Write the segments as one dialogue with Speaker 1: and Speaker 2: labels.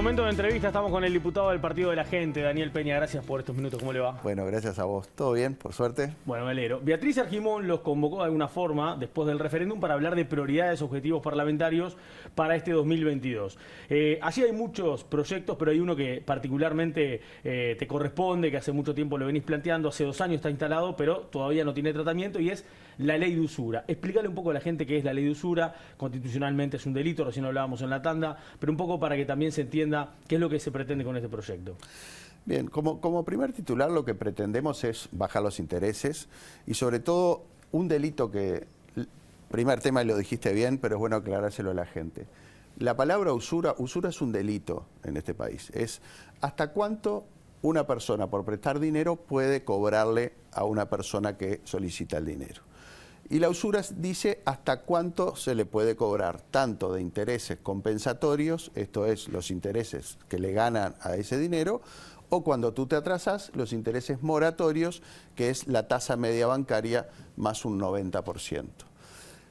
Speaker 1: Momento de entrevista, estamos con el diputado del Partido de la Gente, Daniel Peña. Gracias por estos minutos, ¿cómo le va?
Speaker 2: Bueno, gracias a vos. ¿Todo bien, por suerte?
Speaker 1: Bueno, me alegro. Beatriz Argimón los convocó de alguna forma, después del referéndum, para hablar de prioridades, objetivos parlamentarios para este 2022. Allí hay muchos proyectos, pero hay uno que particularmente te corresponde, que hace mucho tiempo lo venís planteando, hace 2 años está instalado, pero todavía no tiene tratamiento, y es la ley de usura. Explícale un poco a la gente qué es la ley de usura. Constitucionalmente es un delito, recién lo hablábamos en la tanda, pero un poco para que también se entienda qué es lo que se pretende con este proyecto.
Speaker 2: Bien, como primer titular lo que pretendemos es bajar los intereses y sobre todo un delito que, primer tema y lo dijiste bien, pero es bueno aclarárselo a la gente. La palabra usura es un delito en este país. Es hasta cuánto una persona por prestar dinero puede cobrarle a una persona que solicita el dinero. Y la usura dice hasta cuánto se le puede cobrar, tanto de intereses compensatorios, esto es, los intereses que le ganan a ese dinero, o cuando tú te atrasas, los intereses moratorios, que es la tasa media bancaria más un 90%.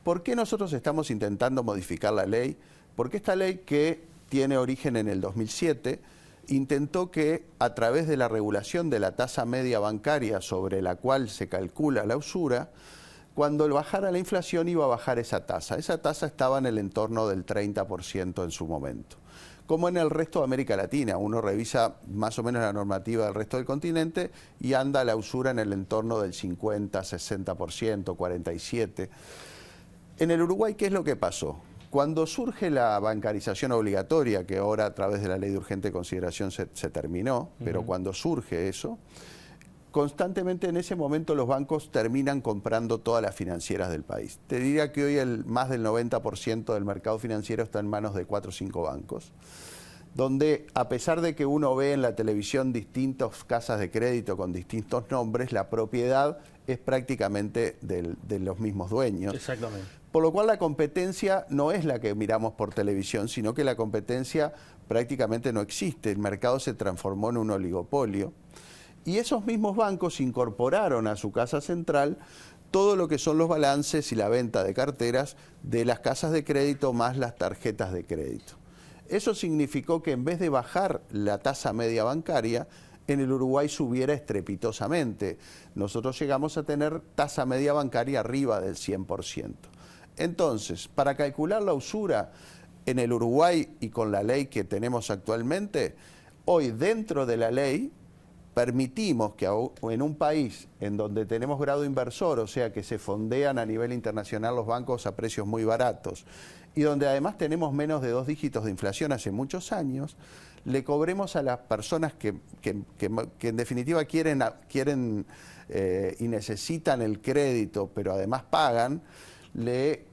Speaker 2: ¿Por qué nosotros estamos intentando modificar la ley? Porque esta ley, que tiene origen en el 2007, intentó que a través de la regulación de la tasa media bancaria sobre la cual se calcula la usura, cuando bajara la inflación iba a bajar esa tasa. Esa tasa estaba en el entorno del 30% en su momento. Como en el resto de América Latina, uno revisa más o menos la normativa del resto del continente y anda la usura en el entorno del 50, 60%, 47%. En el Uruguay, ¿qué es lo que pasó? Cuando surge la bancarización obligatoria, que ahora a través de la ley de urgente consideración se terminó, pero cuando surge eso, constantemente en ese momento los bancos terminan comprando todas las financieras del país. Te diría que hoy más del 90% del mercado financiero está en manos de 4 o 5 bancos, donde a pesar de que uno ve en la televisión distintas casas de crédito con distintos nombres, la propiedad es prácticamente de los mismos dueños.
Speaker 1: Exactamente.
Speaker 2: Por lo cual la competencia no es la que miramos por televisión, sino que la competencia prácticamente no existe. El mercado se transformó en un oligopolio. Y esos mismos bancos incorporaron a su casa central todo lo que son los balances y la venta de carteras de las casas de crédito más las tarjetas de crédito. Eso significó que en vez de bajar la tasa media bancaria, en el Uruguay subiera estrepitosamente. Nosotros llegamos a tener tasa media bancaria arriba del 100%. Entonces, para calcular la usura en el Uruguay y con la ley que tenemos actualmente, hoy dentro de la ley permitimos que en un país en donde tenemos grado inversor, o sea que se fondean a nivel internacional los bancos a precios muy baratos, y donde además tenemos menos de 2 dígitos de inflación hace muchos años, le cobremos a las personas que en definitiva quieren y necesitan el crédito, pero además pagan, le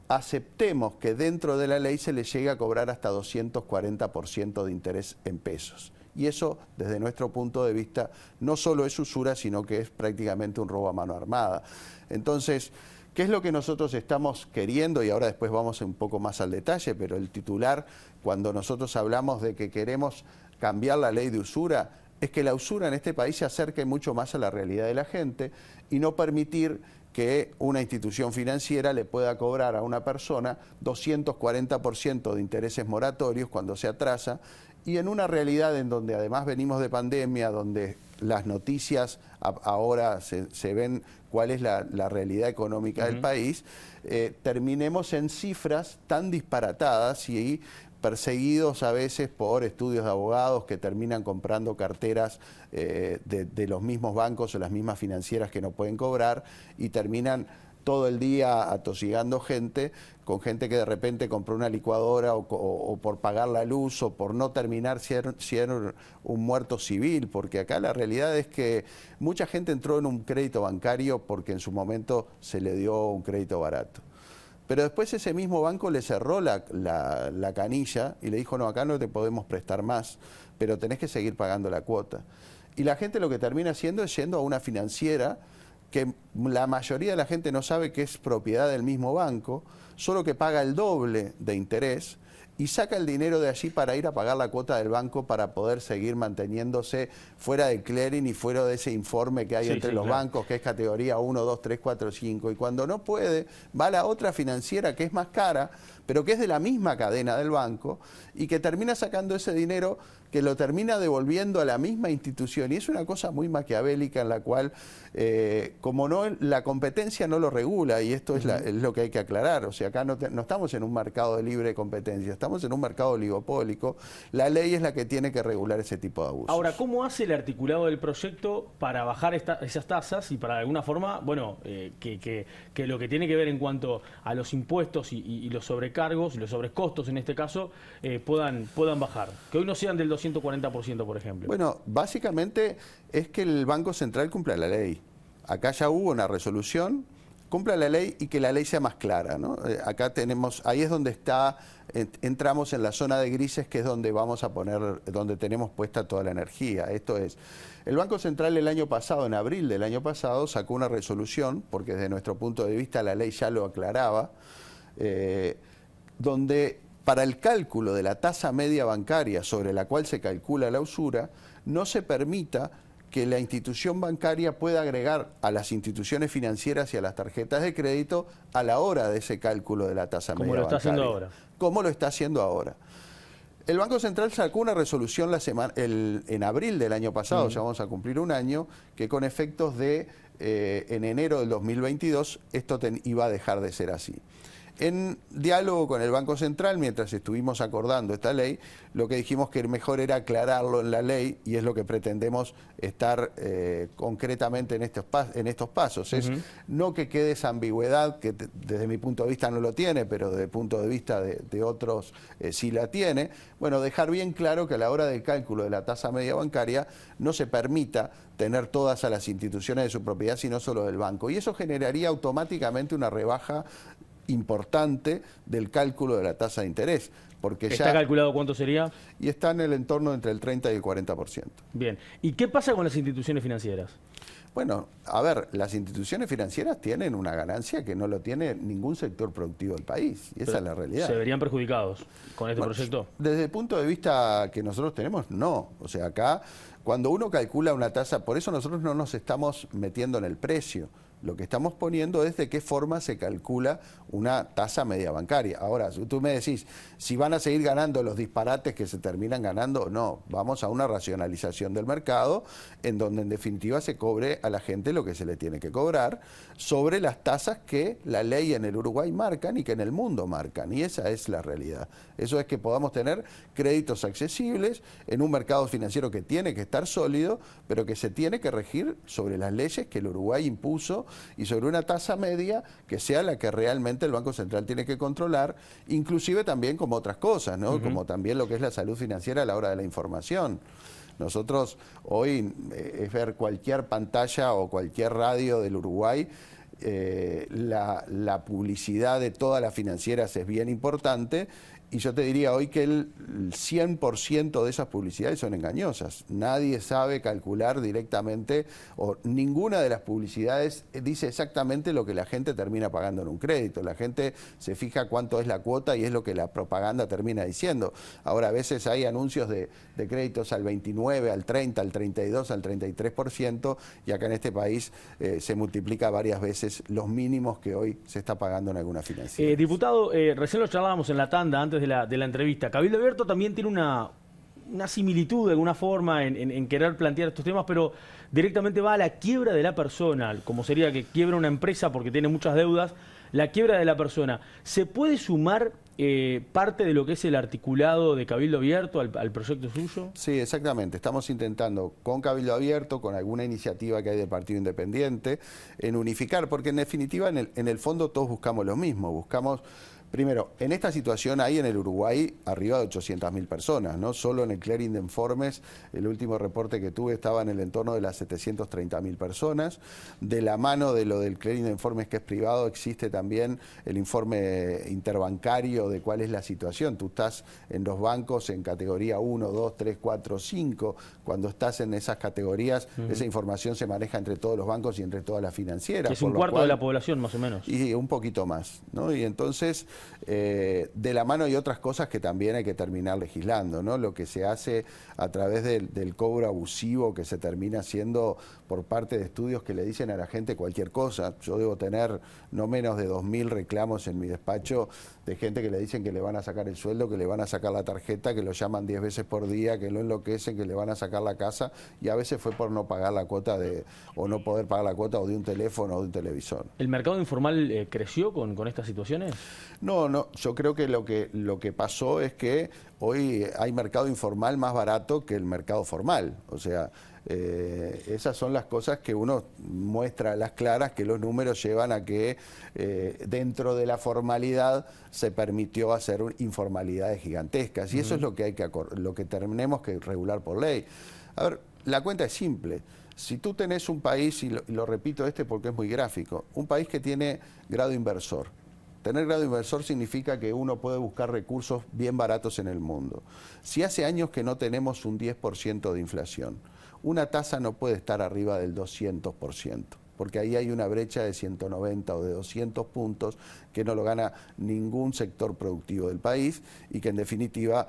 Speaker 2: aceptemos que dentro de la ley se les llegue a cobrar hasta 240% de interés en pesos. Y eso, desde nuestro punto de vista, no solo es usura, sino que es prácticamente un robo a mano armada. Entonces, ¿qué es lo que nosotros estamos queriendo? Y ahora después vamos un poco más al detalle, pero el titular, cuando nosotros hablamos de que queremos cambiar la ley de usura, es que la usura en este país se acerque mucho más a la realidad de la gente y no permitir que una institución financiera le pueda cobrar a una persona 240% de intereses moratorios cuando se atrasa, y en una realidad en donde además venimos de pandemia, donde las noticias ahora se ven cuál es la realidad económica del país, terminemos en cifras tan disparatadas y perseguidos a veces por estudios de abogados que terminan comprando carteras de los mismos bancos o las mismas financieras que no pueden cobrar, y terminan todo el día atosigando gente, con gente que de repente compró una licuadora o por pagar la luz o por no terminar siendo un muerto civil, porque acá la realidad es que mucha gente entró en un crédito bancario porque en su momento se le dio un crédito barato. Pero después ese mismo banco le cerró la canilla y le dijo, no, acá no te podemos prestar más, pero tenés que seguir pagando la cuota. Y la gente lo que termina haciendo es yendo a una financiera que la mayoría de la gente no sabe que es propiedad del mismo banco, solo que paga el doble de interés, y saca el dinero de allí para ir a pagar la cuota del banco para poder seguir manteniéndose fuera del clearing y fuera de ese informe que hay entre los bancos, que es categoría 1, 2, 3, 4, 5. Y cuando no puede, va a la otra financiera que es más cara, pero que es de la misma cadena del banco y que termina sacando ese dinero que lo termina devolviendo a la misma institución. Y es una cosa muy maquiavélica en la cual, como no la competencia no lo regula, y esto es lo que hay que aclarar. O sea, acá no estamos en un mercado de libre competencia, estamos en un mercado oligopólico. La ley es la que tiene que regular ese tipo de abusos.
Speaker 1: Ahora, ¿cómo hace el articulado del proyecto para bajar esas tasas y para de alguna forma, bueno, que lo que tiene que ver en cuanto a los impuestos y los sobrecargos y los sobrecostos en este caso puedan bajar? Que hoy no sean del 240%, por ejemplo.
Speaker 2: Bueno, básicamente es que el Banco Central cumpla la ley. Acá ya hubo una resolución, cumpla la ley y que la ley sea más clara, ¿no? Acá tenemos, ahí es donde entramos en la zona de grises, que es donde vamos a poner, donde tenemos puesta toda la energía. Esto es, el Banco Central el año pasado, en abril del año pasado, sacó una resolución, porque desde nuestro punto de vista la ley ya lo aclaraba, donde para el cálculo de la tasa media bancaria sobre la cual se calcula la usura, no se permita que la institución bancaria pueda agregar a las instituciones financieras y a las tarjetas de crédito a la hora de ese cálculo de la tasa media bancaria. Como lo está haciendo ahora. Como lo está haciendo ahora. El Banco Central sacó una resolución en abril del año pasado, ya vamos a cumplir un año, que con efectos de en enero del 2022 esto iba a dejar de ser así. En diálogo con el Banco Central, mientras estuvimos acordando esta ley, lo que dijimos que mejor era aclararlo en la ley, y es lo que pretendemos estar concretamente en estos pasos. Es no que quede esa ambigüedad, que desde mi punto de vista no lo tiene, pero desde el punto de vista de otros sí la tiene. Bueno, dejar bien claro que a la hora del cálculo de la tasa media bancaria no se permita tener todas a las instituciones de su propiedad, sino solo del banco. Y eso generaría automáticamente una rebaja importante del cálculo de la tasa de interés. Porque
Speaker 1: ¿Está calculado cuánto sería?
Speaker 2: Y está en el entorno entre el 30 y el 40%.
Speaker 1: Bien. ¿Y qué pasa con las instituciones financieras?
Speaker 2: Bueno, a ver, las instituciones financieras tienen una ganancia que no lo tiene ningún sector productivo del país. Y esa es la realidad.
Speaker 1: ¿Se verían perjudicados con este proyecto?
Speaker 2: Desde el punto de vista que nosotros tenemos, no. O sea, acá, cuando uno calcula una tasa, por eso nosotros no nos estamos metiendo en el precio. Lo que estamos poniendo es de qué forma se calcula una tasa media bancaria. Ahora, si tú me decís, si van a seguir ganando los disparates que se terminan ganando, no. Vamos a una racionalización del mercado en donde en definitiva se cobre a la gente lo que se le tiene que cobrar sobre las tasas que la ley en el Uruguay marcan y que en el mundo marcan. Y esa es la realidad. Eso es que podamos tener créditos accesibles en un mercado financiero que tiene que estar sólido, pero que se tiene que regir sobre las leyes que el Uruguay impuso y sobre una tasa media que sea la que realmente el Banco Central tiene que controlar, inclusive también como otras cosas, ¿no? Como también lo que es la salud financiera a la hora de la información. Nosotros hoy es ver cualquier pantalla o cualquier radio del Uruguay, la publicidad de todas las financieras es bien importante. Y yo te diría hoy que el 100% de esas publicidades son engañosas. Nadie sabe calcular directamente, o ninguna de las publicidades dice exactamente lo que la gente termina pagando en un crédito. La gente se fija cuánto es la cuota y es lo que la propaganda termina diciendo. Ahora, a veces hay anuncios de créditos al 29, al 30, al 32, al 33%, y acá en este país se multiplica varias veces los mínimos que hoy se está pagando en alguna financiera.
Speaker 1: Diputado, recién lo charlábamos en la tanda antes de la entrevista. Cabildo Abierto también tiene una similitud de alguna forma en querer plantear estos temas, pero directamente va a la quiebra de la persona, como sería que quiebra una empresa porque tiene muchas deudas, la quiebra de la persona. ¿Se puede sumar parte de lo que es el articulado de Cabildo Abierto al proyecto suyo?
Speaker 2: Sí, exactamente. Estamos intentando con Cabildo Abierto, con alguna iniciativa que hay del Partido Independiente, en unificar, porque en definitiva en el fondo todos buscamos lo mismo, buscamos. Primero, en esta situación hay en el Uruguay arriba de 800.000 personas, ¿no? Solo en el clearing de informes, el último reporte que tuve estaba en el entorno de las 730.000 personas. De la mano de lo del clearing de informes que es privado, existe también el informe interbancario de cuál es la situación. Tú estás en los bancos en categoría 1, 2, 3, 4, 5. Cuando estás en esas categorías, esa información se maneja entre todos los bancos y entre todas las financieras.
Speaker 1: Es un cuarto de la población, más o menos.
Speaker 2: Y un poquito más, ¿no? Y entonces De la mano hay otras cosas que también hay que terminar legislando, ¿no? Lo que se hace a través del cobro abusivo que se termina haciendo por parte de estudios que le dicen a la gente cualquier cosa. Yo debo tener no menos de 2000 reclamos en mi despacho de gente que le dicen que le van a sacar el sueldo, que le van a sacar la tarjeta, que lo llaman 10 veces por día, que lo enloquecen, que le van a sacar la casa, y a veces fue por no pagar la cuota o no poder pagar la cuota o de un teléfono o de un televisor.
Speaker 1: ¿El mercado informal creció con estas situaciones?
Speaker 2: No, yo creo que lo que pasó es que hoy hay mercado informal más barato que el mercado formal. O sea, esas son las cosas que uno muestra a las claras, que los números llevan a que dentro de la formalidad se permitió hacer informalidades gigantescas. Y eso es lo que tenemos que regular por ley. A ver, la cuenta es simple. Si tú tenés un país, y lo repito porque es muy gráfico, un país que tiene grado inversor. Tener grado inversor significa que uno puede buscar recursos bien baratos en el mundo. Si hace años que no tenemos un 10% de inflación, una tasa no puede estar arriba del 200%, porque ahí hay una brecha de 190 o de 200 puntos que no lo gana ningún sector productivo del país y que en definitiva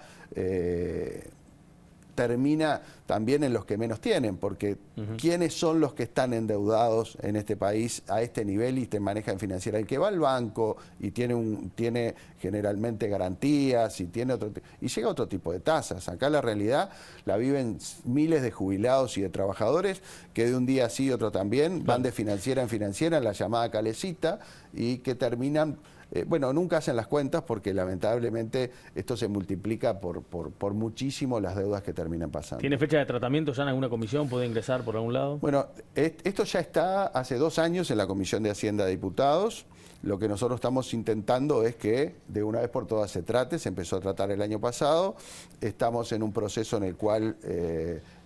Speaker 2: termina también en los que menos tienen, porque ¿quiénes son los que están endeudados en este país a este nivel y te manejan financiera? El que va al banco y tiene generalmente garantías y llega a otro tipo de tasas. Acá la realidad la viven miles de jubilados y de trabajadores que de un día sí y otro también van de financiera en financiera, en la llamada calecita, y que terminan... bueno, nunca hacen las cuentas porque lamentablemente esto se multiplica por muchísimo las deudas que terminan pasando.
Speaker 1: ¿Tiene fecha de tratamiento ya en alguna comisión? ¿Puede ingresar por algún lado?
Speaker 2: Bueno, esto ya está hace 2 años en la Comisión de Hacienda de Diputados. Lo que nosotros estamos intentando es que de una vez por todas se trate. Se empezó a tratar el año pasado. Estamos en un proceso en el cual...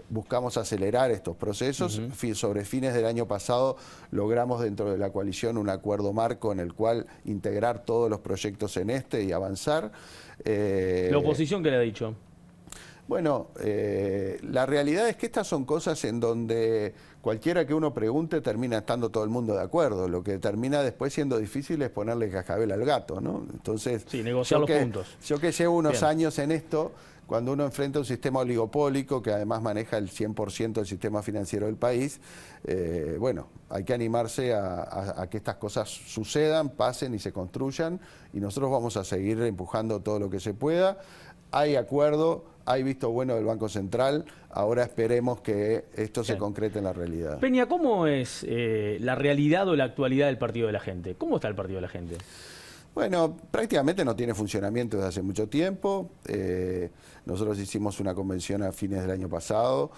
Speaker 2: buscamos acelerar estos procesos. Sobre fines del año pasado logramos dentro de la coalición un acuerdo marco en el cual integrar todos los proyectos en y avanzar.
Speaker 1: ¿La oposición qué le ha dicho?
Speaker 2: Bueno, la realidad es que estas son cosas en donde cualquiera que uno pregunte termina estando todo el mundo de acuerdo. Lo que termina después siendo difícil es ponerle cascabel al gato, ¿no? Entonces,
Speaker 1: sí, negociar los puntos.
Speaker 2: Yo que llevo unos años en esto, cuando uno enfrenta un sistema oligopólico que además maneja el 100% del sistema financiero del país, bueno, hay que animarse a que estas cosas sucedan, pasen y se construyan, y nosotros vamos a seguir empujando todo lo que se pueda. Hay acuerdo, hay visto bueno del Banco Central, ahora esperemos que esto se concrete en la realidad.
Speaker 1: Peña, ¿cómo es la realidad o la actualidad del Partido de la Gente? ¿Cómo está el Partido de la Gente?
Speaker 2: Bueno, prácticamente no tiene funcionamiento desde hace mucho tiempo. Nosotros hicimos una convención a fines del año pasado,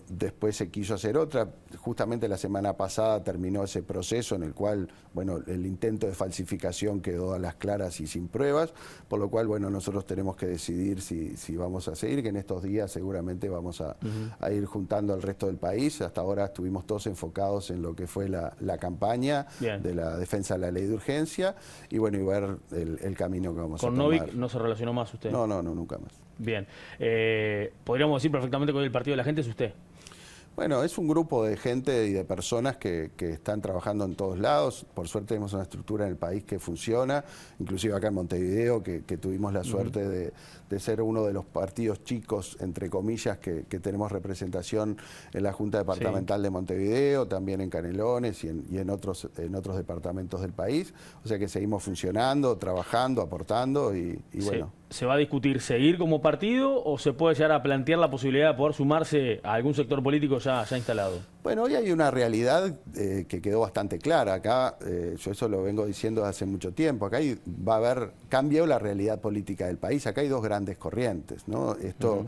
Speaker 2: después se quiso hacer otra. Justamente la semana pasada terminó ese proceso en el cual, bueno, el intento de falsificación quedó a las claras y sin pruebas, por lo cual, bueno, nosotros tenemos que decidir si vamos a seguir, que en estos días seguramente vamos a ir juntando al resto del país. Hasta ahora estuvimos todos enfocados en lo que fue la campaña de la defensa de la ley de urgencia y, bueno, y ver el camino que vamos a tomar.
Speaker 1: ¿Con Novik no se relacionó más usted?
Speaker 2: No, nunca más.
Speaker 1: Bien. Podríamos decir perfectamente que el Partido de la Gente es usted.
Speaker 2: Bueno, es un grupo de gente y de personas que están trabajando en todos lados. Por suerte tenemos una estructura en el país que funciona, inclusive acá en Montevideo, que tuvimos la suerte de ser uno de los partidos chicos, entre comillas, que tenemos representación en la Junta Departamental de Montevideo, también en Canelones y en otros departamentos del país. O sea que seguimos funcionando, trabajando, aportando y bueno.
Speaker 1: ¿Se va a discutir seguir como partido o se puede llegar a plantear la posibilidad de poder sumarse a algún sector político ya instalado?
Speaker 2: Bueno, hoy hay una realidad que quedó bastante clara. Acá, yo eso lo vengo diciendo hace mucho tiempo, acá va a haber cambio la realidad política del país. Acá hay dos grandes corrientes, ¿no? Esto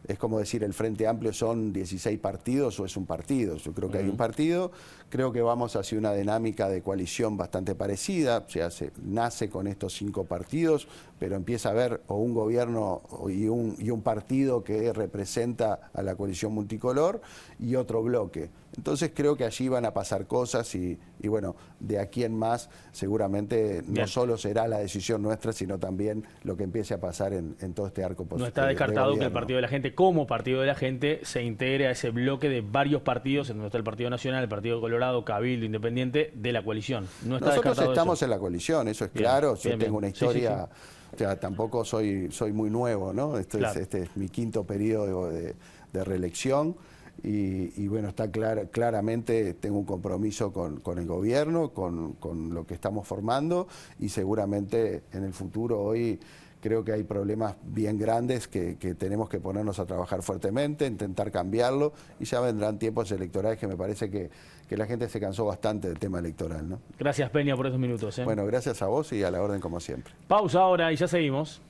Speaker 2: es como decir, el Frente Amplio son 16 partidos o es un partido. Yo creo que hay un partido, creo que vamos hacia una dinámica de coalición bastante parecida, o sea, nace con estos 5 partidos, pero empieza a haber o un gobierno y un partido que representa a la coalición multicolor y otro bloque. Entonces creo que allí van a pasar cosas y bueno, de aquí en más seguramente no solo será la decisión nuestra, sino también lo que empiece a pasar en todo este arco
Speaker 1: No está descartado que el Partido de la Gente, como Partido de la Gente, se integre a ese bloque de varios partidos, en donde está el Partido Nacional, el Partido Colorado, Cabildo, Independiente, de la coalición. No está
Speaker 2: Nosotros
Speaker 1: descartado
Speaker 2: estamos
Speaker 1: eso.
Speaker 2: en la coalición, eso es claro. Yo tengo una historia,
Speaker 1: Sí.
Speaker 2: o sea, tampoco soy muy nuevo, ¿no? Este es mi quinto periodo de reelección. Y bueno, está claramente tengo un compromiso con el gobierno, con lo que estamos formando y seguramente en el futuro hoy creo que hay problemas bien grandes que tenemos que ponernos a trabajar fuertemente, intentar cambiarlo y ya vendrán tiempos electorales que me parece que la gente se cansó bastante del tema electoral, ¿no?
Speaker 1: Gracias, Peña, por estos minutos.
Speaker 2: Bueno, gracias a vos y a la orden como siempre.
Speaker 1: Pausa ahora y ya seguimos.